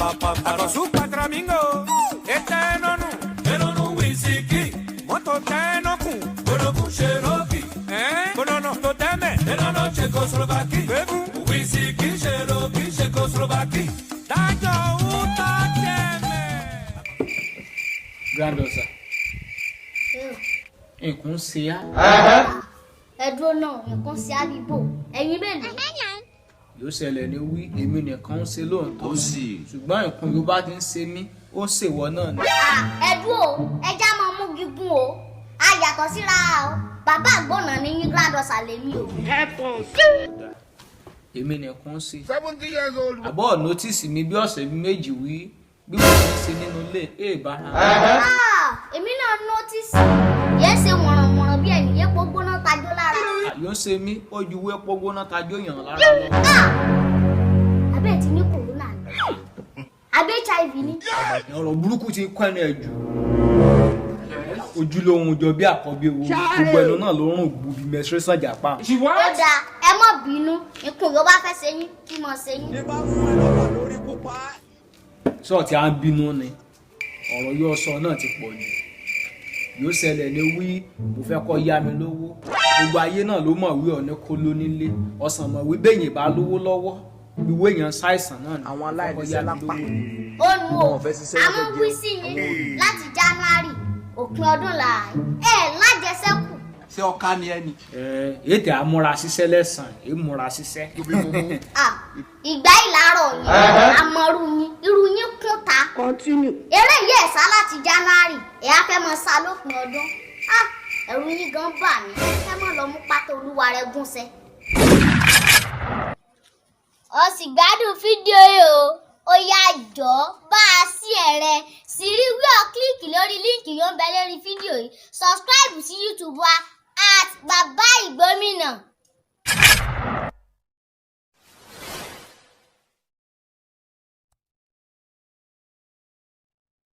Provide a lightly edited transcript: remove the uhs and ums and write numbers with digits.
Akosu patramingo, etenonu, enonu wisiki, moto tenoku, bonoku sheroki, bonono to teme, enono Czechoslovakie, bebu, wisiki sheroki, Czechoslovakie, dajo uta teme. Granddoser. Nǹkan ṣe á. Ẹ dúró náà, nǹkan ṣe á bíbò. Ẹ̀yin mélòó? Yóò ṣẹlẹ̀ ní wí èmi nìkan ń ṣe lóòótọ́. Ó sì. Ṣùgbọ́n nǹkan yóò bá ti ń ṣe mí, ó ń ṣèwọ náà ni. Ẹ dúró, ẹja máa mú gígùn o. A yàtọ̀ síra o. Bàbá àgbọ̀nà ní yín Granddoser lèmi o. Èmi nìkan ń ṣe. 70 years old. Àbọ̀ nọ́tìsì mi bí ọ̀sẹ̀ méjì wí bí mo ti ń ṣe nínú ilé èèbára. Èmi náà nọ́tìsì. Yẹ́n ṣe wọ̀nrànwọ̀nràn bí ẹ̀yìn yẹn pọ̀ gbóná tajó lára. Yóò ṣe mí ó ju wé pọ́ gbóná tajó yàn lára lọ. Abẹ́ ti ní kòrónà ni. Abẹ́ HIV ni. Ọ̀rọ̀ burúkú ti kọ́ ẹni ẹ̀ jù. Ojúlówó jọ bí àkọ́bí ewu gbogbo ẹnu náà ló rùn gbù bí menstruation jàpá. Ó dáa, ẹ má bínú. Ikùn yóò bá fẹ́ ṣe yín kí mo ṣe yín. Sọ́ọ̀tì à ń bínú ni ọ̀rọ̀ yóò sọ náà ti pọ̀ jù. Yóò ṣẹlẹ̀ ní wí mo fẹ́ kọ́ yá mi lówó. Gbogbo ayé náà ló mọ̀ wí ọ̀ní kó ló nílé. Ọ̀sán mọ̀ wí bẹ́yìn bá lówó lọ́wọ́. Ìwé èèyàn ṣàìsàn náà ni. Àwọn aláìníṣẹ́ lápá. Ó nu o, àmọ́ wí sí yín láti January òpin ọdún láàárín. Lájẹsẹ́kù. Ṣé ọ̀ka ni ẹni? Ètè àmúra ṣiṣẹ́ lẹ́sàn-án, èmúra ṣiṣẹ́. Ìgbà ìlàrọ̀ yín, àmọ́rú yín, irú yín kún ta. Continue. Eré yìí ẹ̀sá láti January, ẹ̀yà fẹ́ mọ sá lópin ọdún. Ẹ̀rù yín gan bà mí, ẹ mọ̀ lọ mú pátá olúwa rẹ̀ gúnṣẹ́. Ó sì gbádùn fídíò yìí o, ó yá jọ bá a sí ẹ̀rẹ̀ sì rí wí ọ́ kílíkì lórí líǹkì yóò ń bẹ lórí fídíò yìí. Subscribe sí YouTube wa @Baba Igbomina.